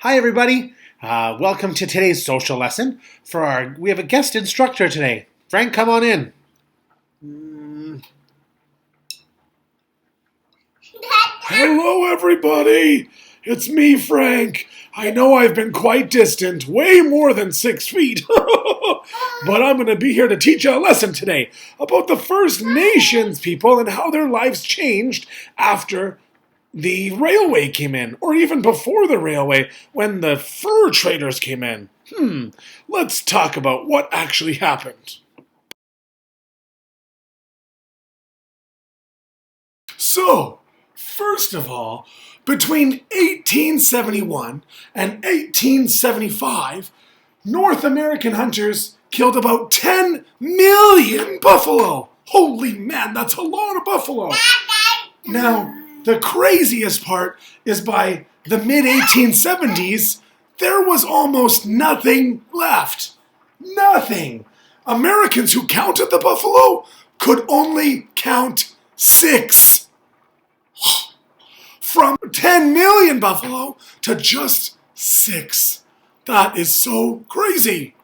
Hi, everybody. Welcome to today's social lesson. We have a guest instructor today. Frank, come on in. Hello, everybody. It's me, Frank. I know I've been quite distant, way more than 6 feet. But I'm going to be here to teach you a lesson today about the First Nations people and how their lives changed after the railway came in, or even before the railway, when the fur traders came in. Let's talk about what actually happened. So, first of all, between 1871 and 1875, North American hunters killed about 10 million buffalo. Holy man, that's a lot of buffalo. Now, the craziest part is by the mid-1870s, there was almost nothing left. Nothing. Americans who counted the buffalo could only count 6. From 10 million buffalo to just 6. That is so crazy.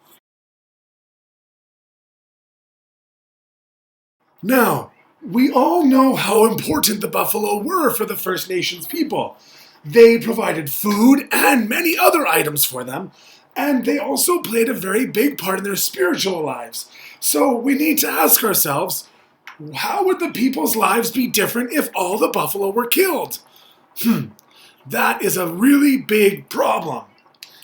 Now, we all know how important the buffalo were for the First Nations people. They provided food and many other items for them, and they also played a very big part in their spiritual lives. So we need to ask ourselves, how would the people's lives be different if all the buffalo were killed? That is a really big problem.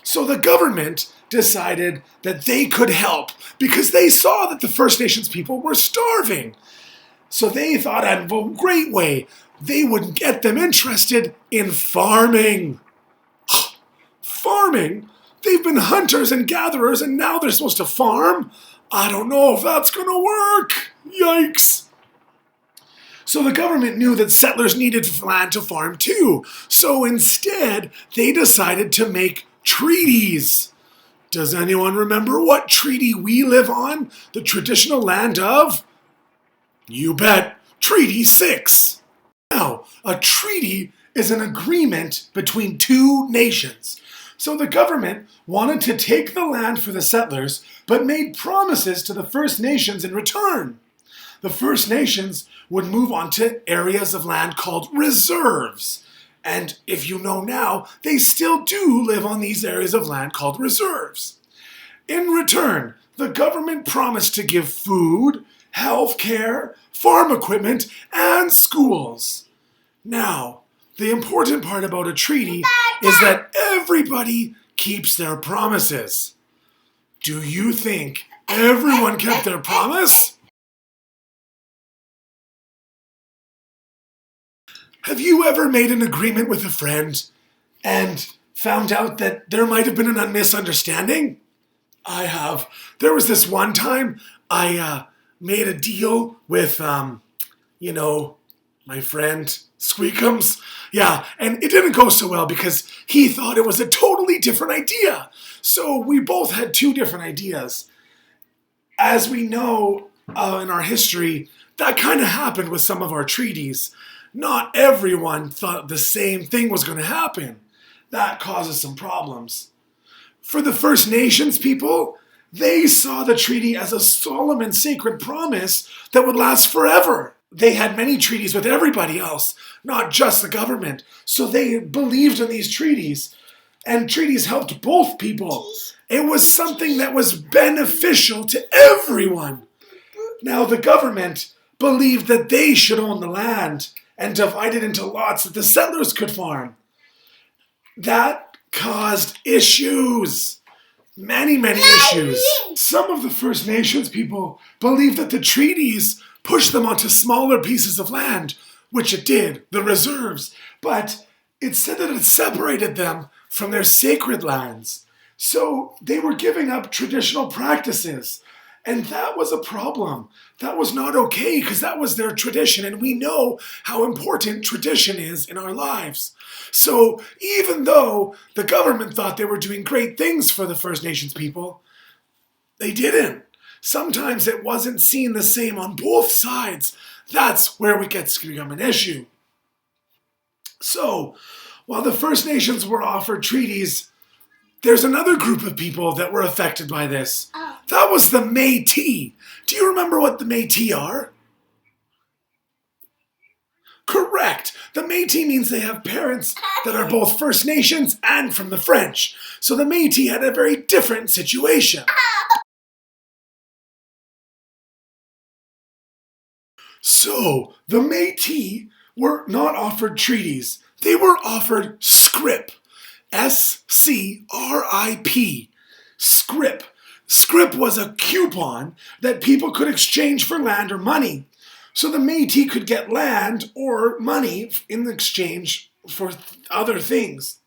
So the government decided that they could help because they saw that the First Nations people were starving. So they thought of a great way they would get them interested in farming. Farming? They've been hunters and gatherers and now they're supposed to farm? I don't know if that's going to work. Yikes. So the government knew that settlers needed land to farm too. So instead, they decided to make treaties. Does anyone remember what treaty we live on? The traditional land of? You bet, Treaty 6. Now, a treaty is an agreement between two nations. So the government wanted to take the land for the settlers, but made promises to the First Nations in return. The First Nations would move on to areas of land called reserves. And if you know now, they still do live on these areas of land called reserves. In return, the government promised to give food, health care, farm equipment, and schools. Now, the important part about a treaty is that everybody keeps their promises. Do you think everyone kept their promise? Have you ever made an agreement with a friend and found out that there might have been a misunderstanding? I have. There was this one time I made a deal with, my friend Squeakums. Yeah, and it didn't go so well because he thought it was a totally different idea. So we both had two different ideas. As we know in our history, that kind of happened with some of our treaties. Not everyone thought the same thing was going to happen. That causes some problems. For the First Nations people, they saw the treaty as a solemn and sacred promise that would last forever. They had many treaties with everybody else, not just the government. So they believed in these treaties. And treaties helped both people. It was something that was beneficial to everyone. Now the government believed that they should own the land and divide it into lots that the settlers could farm. That caused issues. Many issues. Some of the First Nations people believed that the treaties pushed them onto smaller pieces of land, which it did, the reserves, but it said that it separated them from their sacred lands. So they were giving up traditional practices. And that was a problem. That was not okay because that was their tradition. And we know how important tradition is in our lives. So even though the government thought they were doing great things for the First Nations people, they didn't. Sometimes it wasn't seen the same on both sides. That's where it gets to become an issue. So while the First Nations were offered treaties there's another group of people that were affected by this. That was the Métis. Do you remember what the Métis are? Correct. The Métis means they have parents that are both First Nations and from the French. So the Métis had a very different situation. So the Métis were not offered treaties. They were offered scrip. S-C-R-I-P. Scrip. Scrip was a coupon that people could exchange for land or money. So the Métis could get land or money in exchange for other things.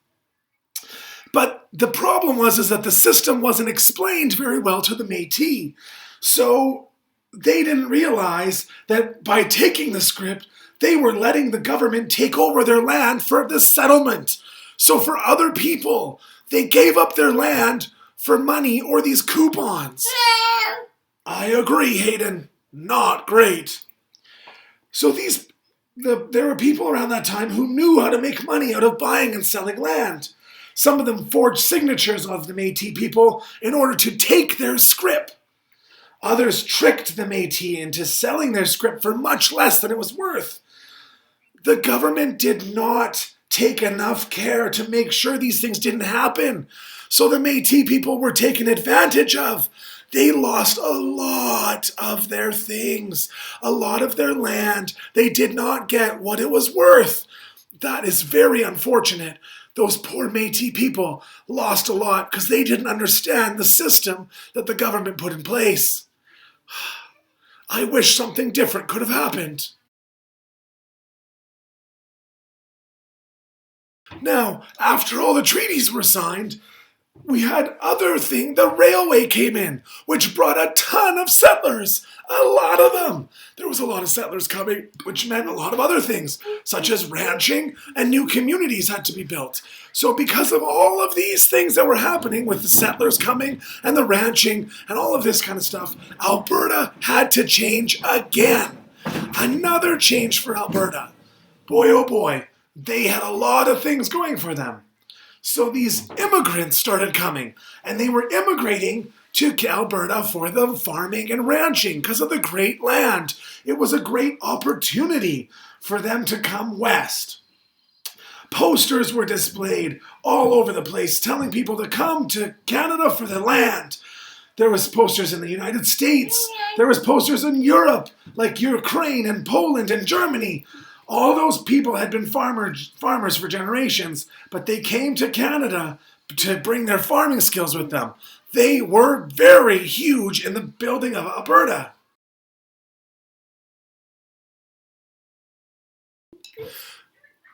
But the problem was that the system wasn't explained very well to the Métis. So they didn't realize that by taking the scrip, they were letting the government take over their land for the settlement. So for other people, they gave up their land for money or these coupons. I agree, Hayden. Not great. So there were people around that time who knew how to make money out of buying and selling land. Some of them forged signatures of the Métis people in order to take their scrip. Others tricked the Métis into selling their scrip for much less than it was worth. The government did not take enough care to make sure these things didn't happen. So the Métis people were taken advantage of. They lost a lot of their things, a lot of their land. They did not get what it was worth. That is very unfortunate. Those poor Métis people lost a lot because they didn't understand the system that the government put in place. I wish something different could have happened. Now, after all the treaties were signed, we had other thing. The railway came in, which brought a ton of settlers. A lot of them. There was a lot of settlers coming, which meant a lot of other things, such as ranching, and new communities had to be built. So because of all of these things that were happening with the settlers coming and the ranching and all of this kind of stuff, Alberta had to change again. Another change for Alberta. Boy, oh boy, they had a lot of things going for them. So these immigrants started coming, and they were immigrating to Alberta for the farming and ranching because of the great land. It was a great opportunity for them to come west. Posters were displayed all over the place telling people to come to Canada for the land. There was posters in the United States. There was posters in Europe, like Ukraine and Poland and Germany. All those people had been farmers for generations, but they came to Canada to bring their farming skills with them. They were very huge in the building of Alberta.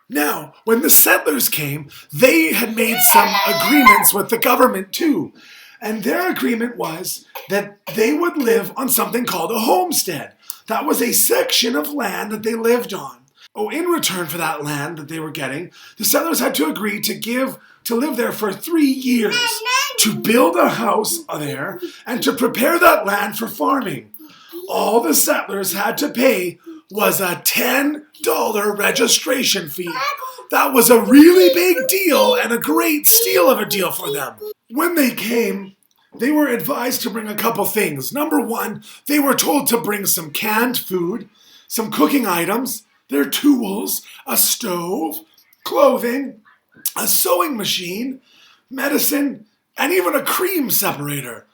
Now, when the settlers came, they had made some agreements with the government too. And their agreement was that they would live on something called a homestead. That was a section of land that they lived on. Oh, in return for that land that they were getting, the settlers had to agree to live there for 3 years, to build a house there, and to prepare that land for farming. All the settlers had to pay was a $10 registration fee. That was a really big deal and a great steal of a deal for them. When they came, they were advised to bring a couple things. Number one, they were told to bring some canned food, some cooking items, their tools, a stove, clothing, a sewing machine, medicine, and even a cream separator.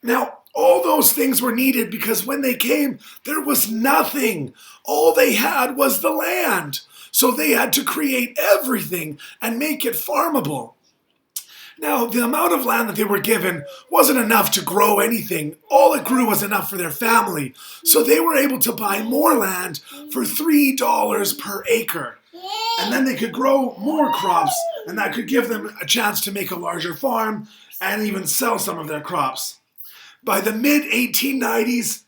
Now, all those things were needed because when they came, there was nothing. All they had was the land. So they had to create everything and make it farmable. Now, the amount of land that they were given wasn't enough to grow anything. All it grew was enough for their family. So they were able to buy more land for $3 per acre. And then they could grow more crops, and that could give them a chance to make a larger farm and even sell some of their crops. By the mid-1890s,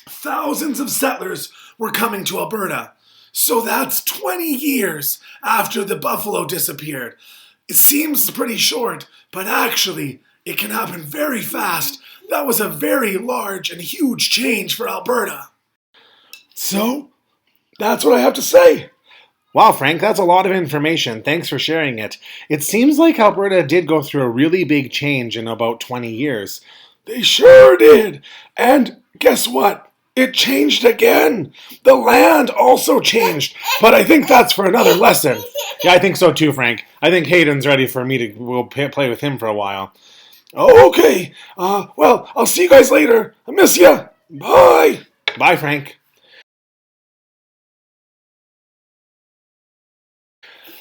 thousands of settlers were coming to Alberta. So that's 20 years after the buffalo disappeared. It seems pretty short, but actually, it can happen very fast. That was a very large and huge change for Alberta. So, that's what I have to say. Wow, Frank, that's a lot of information. Thanks for sharing it. It seems like Alberta did go through a really big change in about 20 years. They sure did. And guess what? It changed again. The land also changed. But I think that's for another lesson. Yeah, I think so too, Frank. I think Hayden's ready for me to we'll play with him for a while. Okay. Well, I'll see you guys later. I miss ya. Bye. Bye, Frank.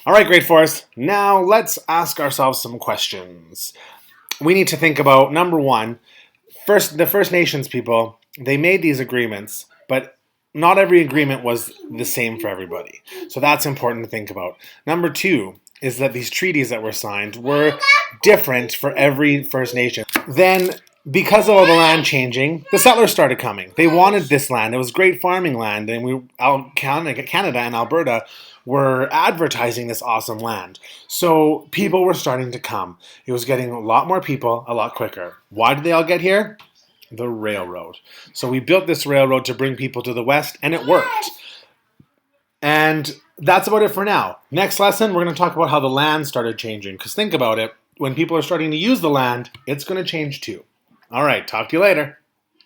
All right, Great Force. Now let's ask ourselves some questions. We need to think about number one, the First Nations people, they made these agreements, but not every agreement was the same for everybody. So that's important to think about. Number two is that these treaties that were signed were different for every First Nation. Then, because of all the land changing, the settlers started coming. They wanted this land. It was great farming land, and Canada and Alberta were advertising this awesome land. So people were starting to come. It was getting a lot more people a lot quicker. Why did they all get here? The railroad. So we built this railroad to bring people to the west, and it worked. And that's about it for now. Next lesson, we're going to talk about how the land started changing. Because think about it, when people are starting to use the land, it's going to change too. All right, talk to you later.